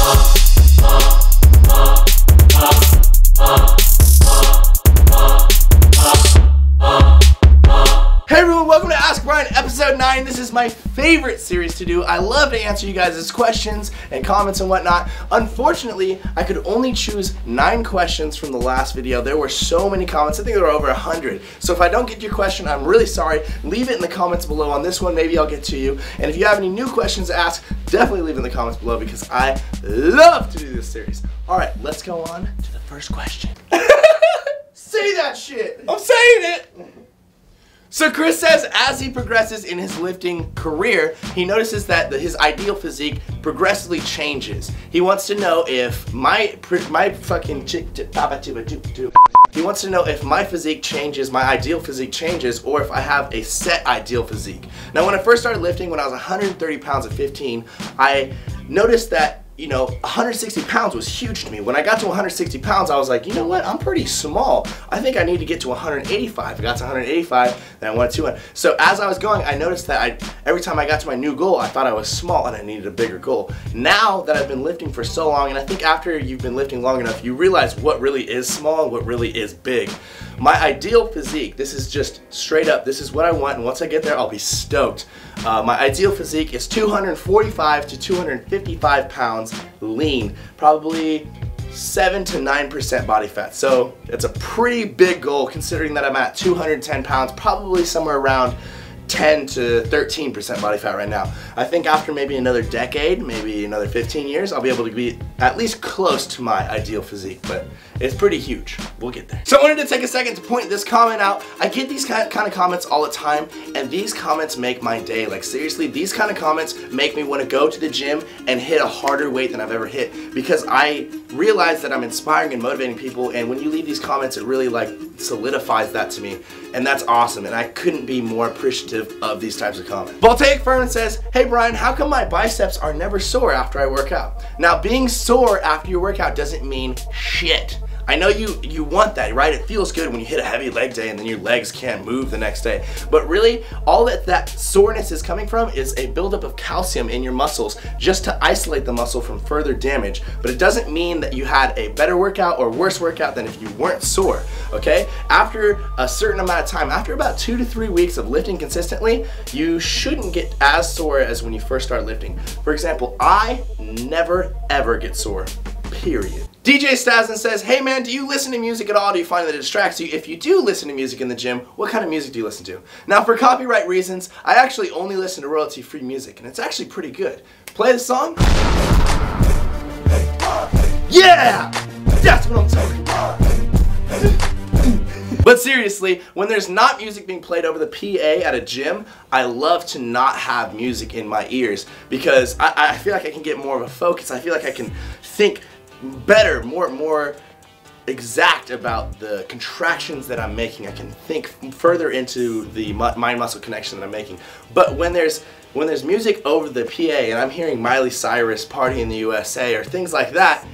Hey everyone, welcome to Ask Brian episode 9. This is my favorite series to do. I love to answer you guys' questions and comments and whatnot. Unfortunately, I could only choose 9 questions from the last video. There were so many comments. I think there were over 100. So if I don't get your question, I'm really sorry. Leave it in the comments below on this one. Maybe I'll get to you. And if you have any new questions to ask, definitely leave it in the comments below because I love to do this series. All right, let's go on to the first question. Say that shit. I'm saying it. So Chris says as he progresses in his lifting career, he notices that his ideal physique progressively changes. He wants to know if my physique changes, my ideal physique changes, or if I have a set ideal physique. Now when I first started lifting, when I was 130 pounds at 15, I noticed that 160 pounds was huge to me. When I got to 160 pounds, I was like, you know what? I'm pretty small. I think I need to get to 185. I got to 185, then I went to 200. So as I was going, I noticed that every time I got to my new goal, I thought I was small and I needed a bigger goal. Now that I've been lifting for so long, and I think after you've been lifting long enough, you realize what really is small and what really is big. My ideal physique, this is just straight up, this is what I want, and once I get there, I'll be stoked. My ideal physique is 245 to 255 pounds lean, probably 7 to 9% body fat. So it's a pretty big goal considering that I'm at 210 pounds, probably somewhere around 10 to 13% body fat right now. I think after maybe another decade, maybe another 15 years, I'll be able to be at least close to my ideal physique, but it's pretty huge. We'll get there. So I wanted to take a second to point this comment out. I get these kind of comments all the time, and these comments make my day. Like seriously, these kind of comments make me want to go to the gym and hit a harder weight than I've ever hit, because I realize that I'm inspiring and motivating people, and when you leave these comments, it really like solidifies that to me, and that's awesome, and I couldn't be more appreciative of these types of comments. Voltaic Furman says, hey Brian, how come my biceps are never sore after I work out? Now being sore after your workout doesn't mean shit. I know you want that, right? It feels good when you hit a heavy leg day and then your legs can't move the next day. But really, all that soreness is coming from is a buildup of calcium in your muscles just to isolate the muscle from further damage. But it doesn't mean that you had a better workout or worse workout than if you weren't sore, okay? After a certain amount of time, after about 2 to 3 weeks of lifting consistently, you shouldn't get as sore as when you first start lifting. For example, I never ever get sore, period. DJ Stasnin says, hey man, do you listen to music at all? Do you find that it distracts you? If you do listen to music in the gym, what kind of music do you listen to? Now for copyright reasons, I actually only listen to royalty-free music, and it's actually pretty good. Play the song. Yeah! That's what I'm talking about. But seriously, when there's not music being played over the PA at a gym, I love to not have music in my ears because I feel like I can get more of a focus. I feel like I can think better, more exact about the contractions that I'm making. I can think further into the mind-muscle connection that I'm making. But when there's music over the PA and I'm hearing Miley Cyrus, Party in the USA, or things like that,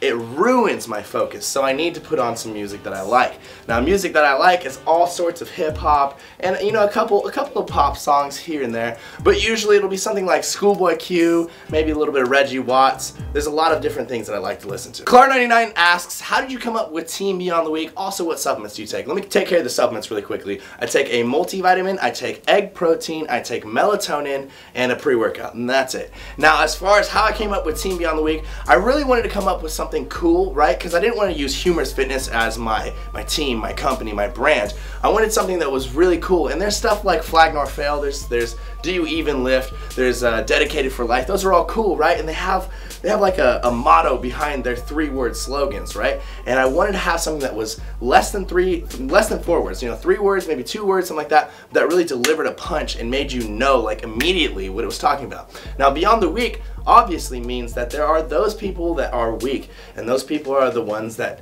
it ruins my focus. So I need to put on some music that I like. Now music that I like is all sorts of hip hop and a couple of pop songs here and there, but usually it'll be something like Schoolboy Q, maybe a little bit of Reggie Watts. There's a lot of different things that I like to listen to. Clar99 asks, how did you come up with Team Beyond the Week? Also, what supplements do you take? Let me take care of the supplements really quickly. I take a multivitamin, I take egg protein, I take melatonin, and a pre-workout, and that's it. Now as far as how I came up with Team Beyond the Week, I really wanted to come up with something cool, right? Because I didn't want to use Humorous Fitness as my team, my company, my brand. I wanted something that was really cool, and there's stuff like Flag Nor Fail, there's Do You Even Lift, there's Dedicated for Life. Those are all cool, right? And they have like a motto behind their 3-word slogans, right? And I wanted to have something that was less than 4 words, 3 words, maybe 2 words, something like that, that really delivered a punch and made you know like immediately what it was talking about. Now Beyond the Week obviously means that there are those people that are weak, and those people are the ones that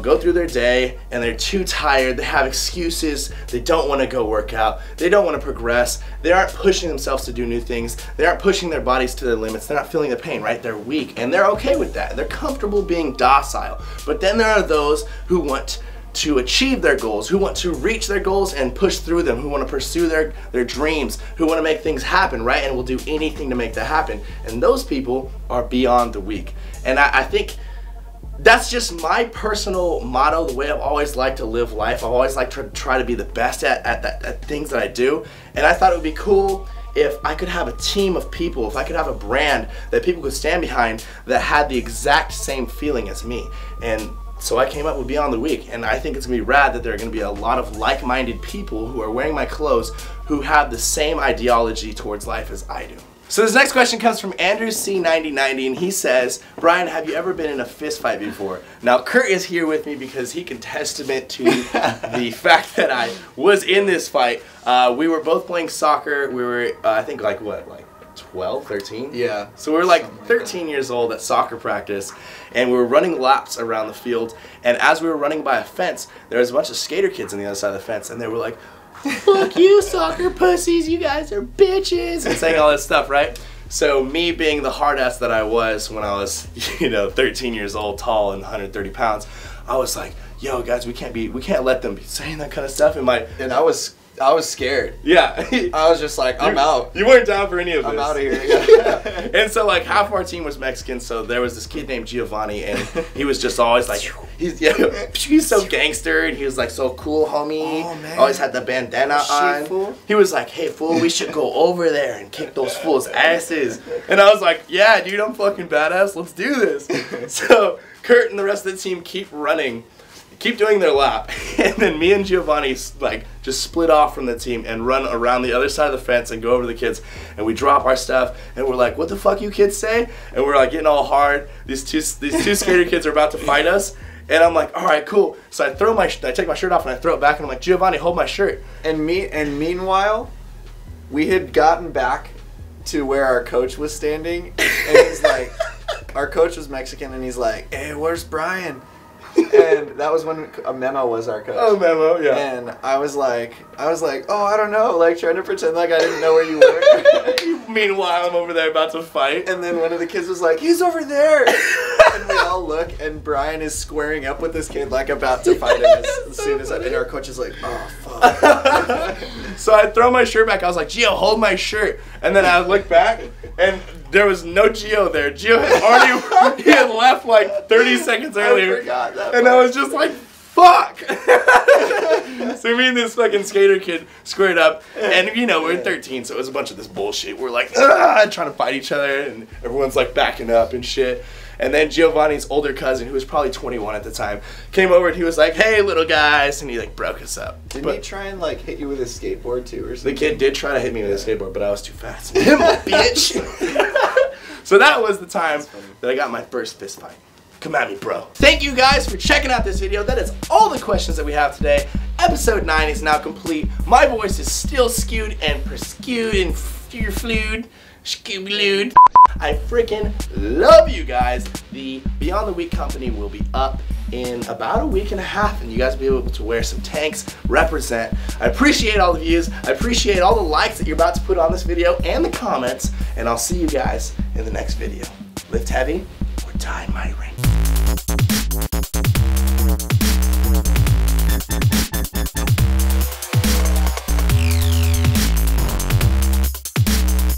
go through their day and they're too tired, they have excuses, they don't want to go work out, they don't want to progress, they aren't pushing themselves to do new things, they aren't pushing their bodies to their limits, they're not feeling the pain, right? They're weak, and they're okay with that, they're comfortable being docile. But then there are those who want to achieve their goals, who want to reach their goals and push through them, who want to pursue their dreams, who want to make things happen, right? And will do anything to make that happen. And those people are beyond the weak. And I think that's just my personal motto, the way I've always liked to live life. I've always liked to try to be the best at things that I do. And I thought it would be cool if I could have a team of people, if I could have a brand that people could stand behind that had the exact same feeling as me. And so I came up with Beyond the Week, and I think it's gonna be rad that there are gonna be a lot of like-minded people who are wearing my clothes who have the same ideology towards life as I do. So this next question comes from Andrew C9090, and he says, Brian, have you ever been in a fist fight before? Now Kurt is here with me because he can testament to the fact that I was in this fight. We were both playing soccer. We were, I think, like what, like 12, 13? Yeah. So we were like 13 years old at soccer practice, and we were running laps around the field, and as we were running by a fence, there was a bunch of skater kids on the other side of the fence, and they were like, fuck you soccer pussies, you guys are bitches, and saying all this stuff, right? So me being the hard ass that I was when I was, 13 years old, tall and 130 pounds, I was like, yo guys, we can't let them be saying that kind of stuff. And I was scared. Yeah. I was just like, I'm out. You weren't down for any of this. I'm out of here. Yeah. And so like half of our team was Mexican, so there was this kid named Giovanni, and he was just always like, he's so gangster, and he was like so cool, homie. Oh, man. Always had the bandana on. Fool. He was like, hey fool, we should go over there and kick those fools' asses. And I was like, yeah dude, I'm fucking badass, let's do this. So Kurt and the rest of the team keep running, keep doing their lap, and then me and Giovanni like just split off from the team and run around the other side of the fence and go over to the kids, and we drop our stuff and we're like, what the fuck you kids say? And we're like getting all hard. These two skater kids are about to fight us, and I'm like, all right, cool. So I take my shirt off and I throw it back, and I'm like, Giovanni, hold my shirt. And meanwhile, we had gotten back to where our coach was standing, and he's like, our coach was Mexican, and he's like, hey, where's Brian? And that was when Memo was our coach. Oh, Memo, yeah. And I was like, oh, I don't know, like trying to pretend like I didn't know where you were. Meanwhile, I'm over there about to fight. And then one of the kids was like, he's over there. And we all look, and Brian is squaring up with this kid, like about to fight him as soon as and our coach is like, oh, fuck. So I throw my shirt back. I was like, Gio, hold my shirt. And then I look back, and there was no Gio there. Gio had already, he had left like 30 seconds earlier. I forgot that and part. I was just like, fuck. So me and this fucking skater kid squared up, and we're 13, so it was a bunch of this bullshit. We're like, trying to fight each other, and everyone's like backing up and shit. And then Giovanni's older cousin, who was probably 21 at the time, came over and he was like, hey little guys, and he like broke us up. Didn't he try and like hit you with a skateboard too or something? The kid did try to hit me with a skateboard, but I was too fast. Bitch. So that was the time that I got my first fist fight. Come at me, bro. Thank you guys for checking out this video. That is all the questions that we have today. Episode 9 is now complete. My voice is still skewed and perskewed and flued. Scooby-Looed. I freaking love you guys. The Beyond the Week company will be up in about a week and a half, and you guys will be able to wear some tanks, represent. I appreciate all the views. I appreciate all the likes that you're about to put on this video and the comments, and I'll see you guys in the next video. Lift heavy or die MIRIN.